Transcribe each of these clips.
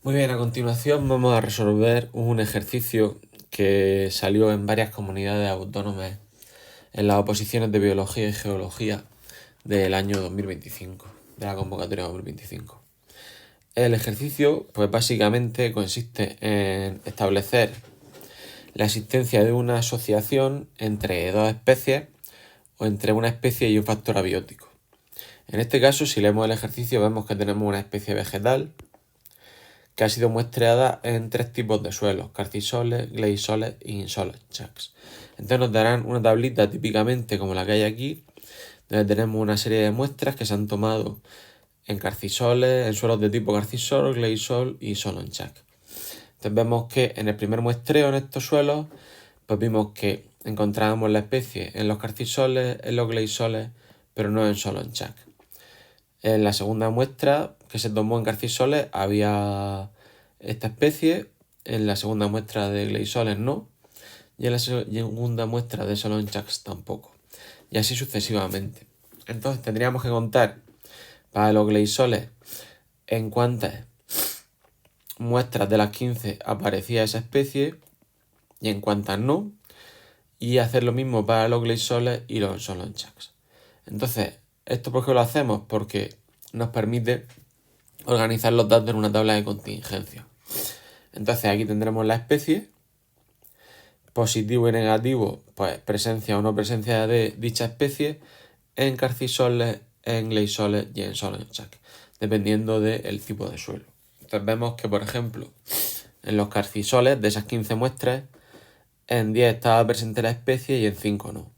Muy bien, a continuación vamos a resolver un ejercicio que salió en varias comunidades autónomas en las oposiciones de Biología y Geología del año 2025, de la convocatoria 2025. El ejercicio, pues básicamente consiste en establecer la existencia de una asociación entre dos especies o entre una especie y un factor abiótico. En este caso, si leemos el ejercicio, vemos que tenemos una especie vegetal que ha sido muestreada en tres tipos de suelos: carcisoles, gleisoles y insolonchaks. Entonces nos darán una tablita típicamente como la que hay aquí, donde tenemos una serie de muestras que se han tomado en carcisoles, en suelos de tipo carcisol, gleisol y solonchak. Entonces vemos que en el primer muestreo en estos suelos, pues vimos que encontrábamos la especie en los carcisoles, en los gleisoles, pero no en solonchak. En la segunda muestra que se tomó en carcisoles había esta especie, en la segunda muestra de gleisoles no, y en la segunda muestra de solonchaks tampoco, y así sucesivamente. Entonces tendríamos que contar para los gleisoles en cuántas muestras de las 15 aparecía esa especie y en cuántas no, y hacer lo mismo para los gleisoles y los solonchaks. Entonces, ¿esto por qué lo hacemos? Porque nos permite organizar los datos en una tabla de contingencia. Entonces aquí tendremos la especie, positivo y negativo, pues presencia o no presencia de dicha especie en carcisoles, en gleisoles y en solonchak, dependiendo del tipo de suelo. Entonces vemos que, por ejemplo, en los carcisoles, de esas 15 muestras, en 10 estaba presente la especie y en 5 no.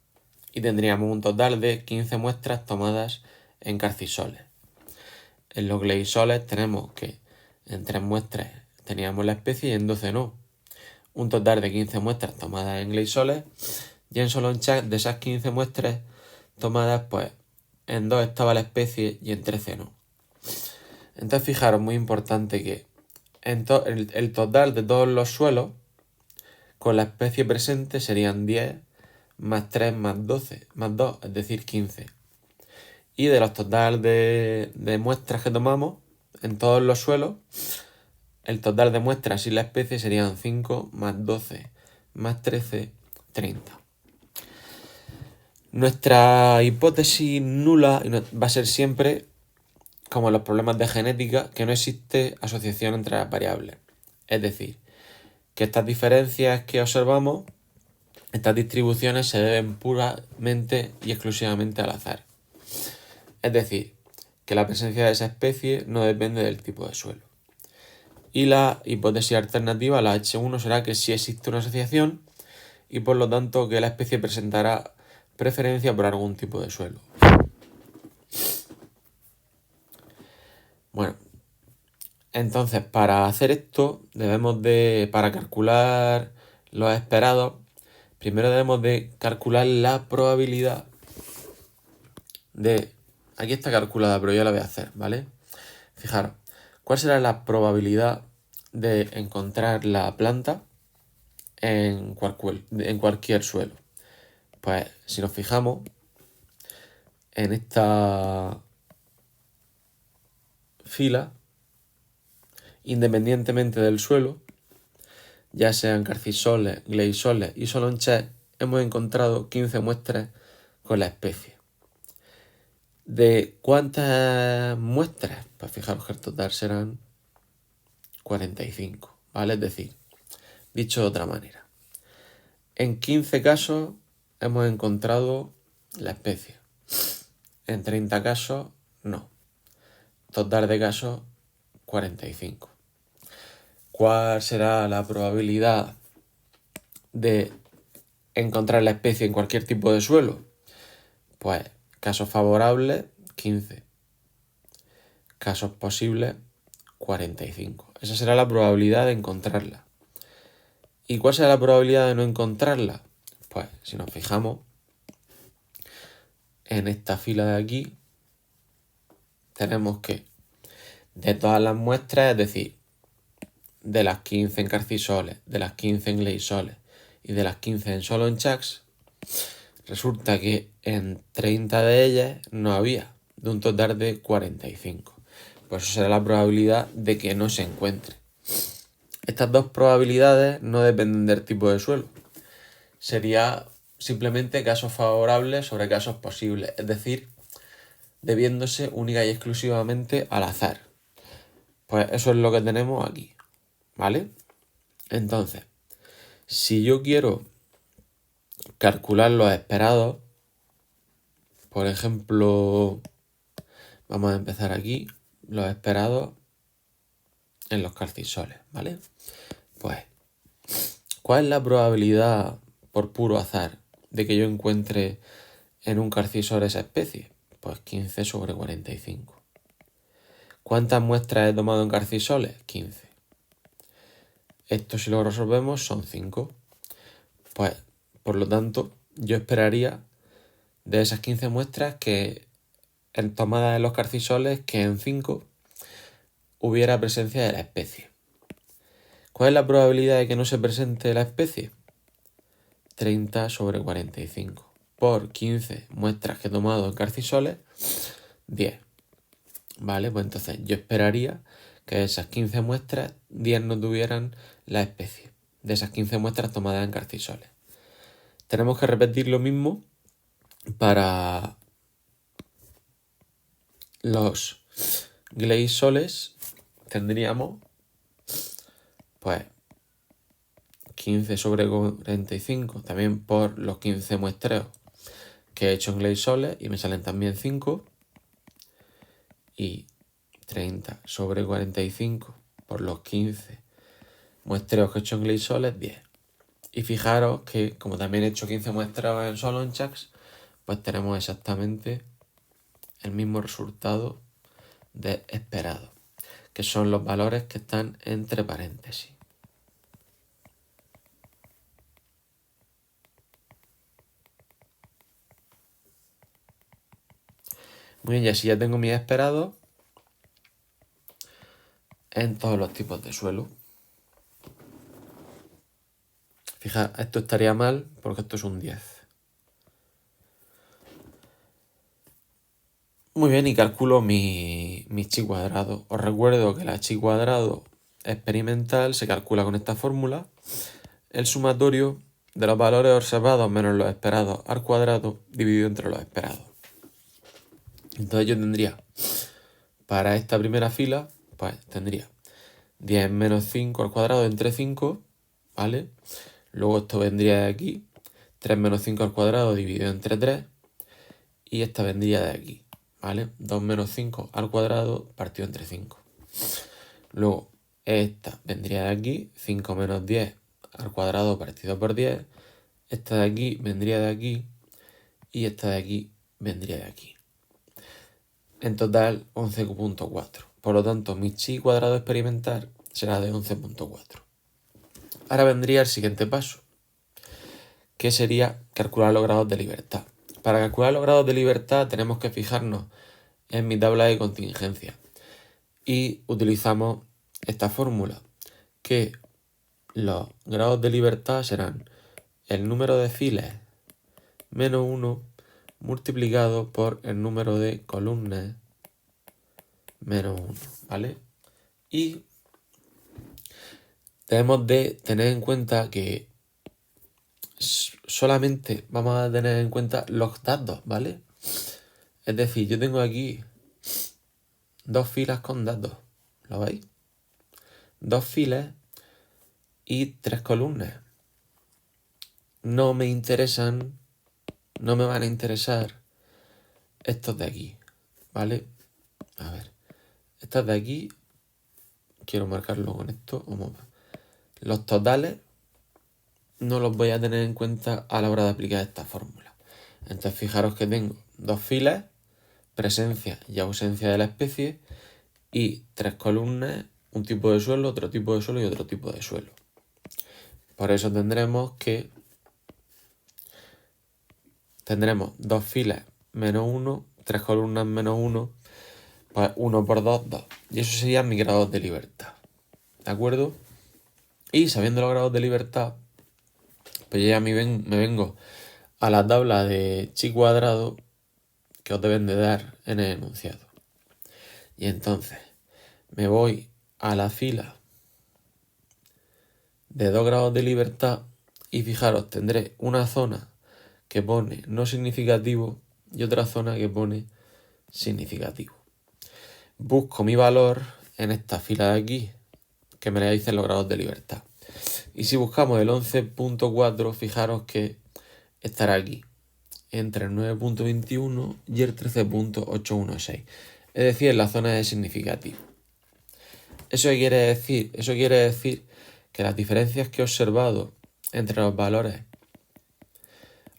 Y tendríamos un total de 15 muestras tomadas en carcisoles. En los gleisoles tenemos que en 3 muestras teníamos la especie y en 12 no. Un total de 15 muestras tomadas en gleisoles, y en solonchak, de esas 15 muestras tomadas, pues en 2 estaba la especie y en 13 no. Entonces fijaros, muy importante que el total de todos los suelos con la especie presente serían 10 más 3 más 12 más 2, es decir, 15. Y de los totales de muestras que tomamos en todos los suelos, el total de muestras y la especie serían 5 más 12 más 13, 30. Nuestra hipótesis nula va a ser siempre, como en los problemas de genética, que no existe asociación entre las variables. Es decir, que estas diferencias que observamos, estas distribuciones, se deben puramente y exclusivamente al azar. Es decir, que la presencia de esa especie no depende del tipo de suelo. Y la hipótesis alternativa, la H1, será que sí existe una asociación y por lo tanto que la especie presentará preferencia por algún tipo de suelo. Bueno, entonces para hacer esto para calcular los esperados, primero debemos de calcular la probabilidad de... Aquí está calculada, pero yo la voy a hacer, ¿vale? Fijaros, ¿cuál será la probabilidad de encontrar la planta en cualquier suelo? Pues si nos fijamos en esta fila, independientemente del suelo, ya sean carcisoles, gleisoles y solonchak, hemos encontrado 15 muestras con la especie. ¿De cuántas muestras? Pues fijaros que el total serán 45, ¿vale? Es decir, dicho de otra manera, en 15 casos hemos encontrado la especie. En 30 casos, no. Total de casos, 45. ¿Cuál será la probabilidad de encontrar la especie en cualquier tipo de suelo? Pues casos favorables, 15. Casos posibles, 45. Esa será la probabilidad de encontrarla. ¿Y cuál será la probabilidad de no encontrarla? Pues si nos fijamos en esta fila de aquí, tenemos que de todas las muestras, es decir, de las 15 en carcisoles, de las 15 en gleisoles y de las 15 en solonchaks, resulta que en 30 de ellas no había, de un total de 45. Pues eso será la probabilidad de que no se encuentre. Estas dos probabilidades no dependen del tipo de suelo. Sería simplemente casos favorables sobre casos posibles, es decir, debiéndose única y exclusivamente al azar. Pues eso es lo que tenemos aquí, ¿vale? Entonces, si yo quiero calcular los esperados, por ejemplo, vamos a empezar aquí, los esperados en los calcisoles, ¿vale? Pues, ¿cuál es la probabilidad por puro azar de que yo encuentre en un calcisol esa especie? Pues 15 sobre 45. ¿Cuántas muestras he tomado en calcisoles? 15. Esto si lo resolvemos son 5. Pues, por lo tanto, yo esperaría de esas 15 muestras que en tomadas en los calcisoles que en 5 hubiera presencia de la especie. ¿Cuál es la probabilidad de que no se presente la especie? 30 sobre 45. Por 15 muestras que he tomado en calcisoles, 10. Vale, pues entonces yo esperaría que de esas 15 muestras, 10 no tuvieran la especie. De esas 15 muestras tomadas en calcisoles. Tenemos que repetir lo mismo para los gleisoles. Tendríamos pues 15 sobre 45 también por los 15 muestreos que he hecho en gleisoles y me salen también 5. Y 30 sobre 45 por los 15 muestreos que he hecho en gleisoles, 10. Y fijaros que como también he hecho 15 muestreos en Solonchaks, pues tenemos exactamente el mismo resultado de esperado, que son los valores que están entre paréntesis. Muy bien, y así ya tengo mis esperados en todos los tipos de suelo. Fija, esto estaría mal porque esto es un 10. Muy bien, y calculo mi chi cuadrado. Os recuerdo que la chi cuadrado experimental se calcula con esta fórmula. El sumatorio de los valores observados menos los esperados al cuadrado dividido entre los esperados. Entonces yo tendría, para esta primera fila, pues tendría 10 menos 5 al cuadrado entre 5, ¿vale? Luego esto vendría de aquí, 3 menos 5 al cuadrado dividido entre 3, y esta vendría de aquí, ¿vale? 2 menos 5 al cuadrado partido entre 5. Luego esta vendría de aquí, 5 menos 10 al cuadrado partido por 10. Esta de aquí vendría de aquí y esta de aquí vendría de aquí. En total 11,4. Por lo tanto, mi chi cuadrado experimental será de 11,4. Ahora vendría el siguiente paso, que sería calcular los grados de libertad. Para calcular los grados de libertad tenemos que fijarnos en mi tabla de contingencia y utilizamos esta fórmula, que los grados de libertad serán el número de filas menos 1 multiplicado por el número de columnas menos 1, ¿vale? Y debemos de tener en cuenta que solamente vamos a tener en cuenta los datos, ¿vale? Es decir, yo tengo aquí 2 filas con datos, ¿lo veis? 2 filas y 3 columnas. No me van a interesar estos de aquí, ¿vale? A ver, estas de aquí, quiero marcarlo con esto. Los totales no los voy a tener en cuenta a la hora de aplicar esta fórmula. Entonces fijaros que tengo 2 filas, presencia y ausencia de la especie, y 3 columnas, un tipo de suelo, otro tipo de suelo y otro tipo de suelo. Por eso tendremos 2 filas menos 1, 3 columnas menos 1, pues 1 por 2, 2. Y eso serían mis grados de libertad. ¿De acuerdo? Y sabiendo los grados de libertad, pues ya me vengo a la tabla de chi cuadrado que os deben de dar en el enunciado. Y entonces me voy a la fila de 2 grados de libertad y fijaros, tendré una zona que pone no significativo y otra zona que pone significativo. Busco mi valor en esta fila de aquí, que me la dicen los grados de libertad. Y si buscamos el 11.4, fijaros que estará aquí, entre el 9.21 y el 13.816. Es decir, en la zona de significativo. ¿Eso qué quiere decir? Eso quiere decir que las diferencias que he observado entre los valores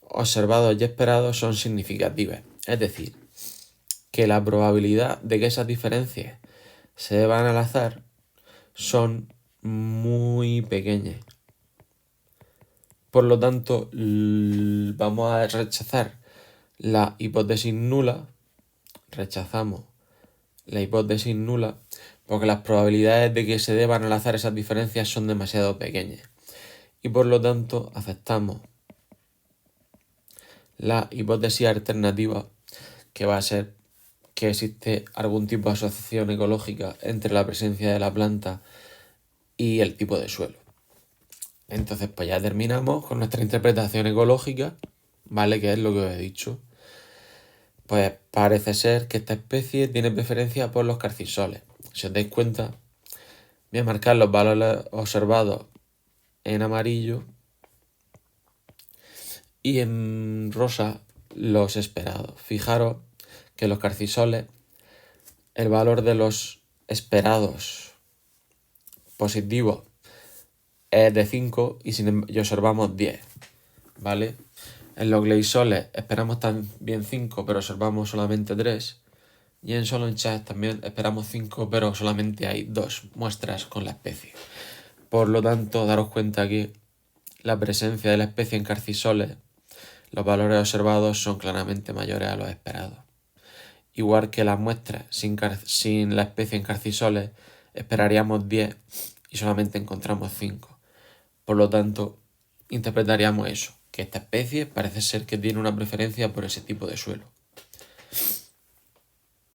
observados y esperados son significativas. Es decir, que la probabilidad de que esas diferencias se deban al azar son muy pequeñas. Por lo tanto, vamos a rechazar la hipótesis nula. Rechazamos la hipótesis nula porque las probabilidades de que se deban al azar esas diferencias son demasiado pequeñas. Y por lo tanto, aceptamos la hipótesis alternativa, que va a ser que existe algún tipo de asociación ecológica entre la presencia de la planta y el tipo de suelo. Entonces, pues ya terminamos con nuestra interpretación ecológica, ¿vale? Que es lo que os he dicho. Pues parece ser que esta especie tiene preferencia por los carcisoles. Si os dais cuenta, voy a marcar los valores observados en amarillo y en rosa los esperados. Fijaros que los carcisoles, el valor de los esperados positivos es de 5 y observamos 10, ¿vale? En los gleisoles esperamos también 5, pero observamos solamente 3. Y en Solonchas también esperamos 5, pero solamente hay 2 muestras con la especie. Por lo tanto, daros cuenta que la presencia de la especie en carcisoles, los valores observados son claramente mayores a los esperados. Igual que las muestras sin la especie en carcisoles, esperaríamos 10 y solamente encontramos 5. Por lo tanto, interpretaríamos eso, que esta especie parece ser que tiene una preferencia por ese tipo de suelo.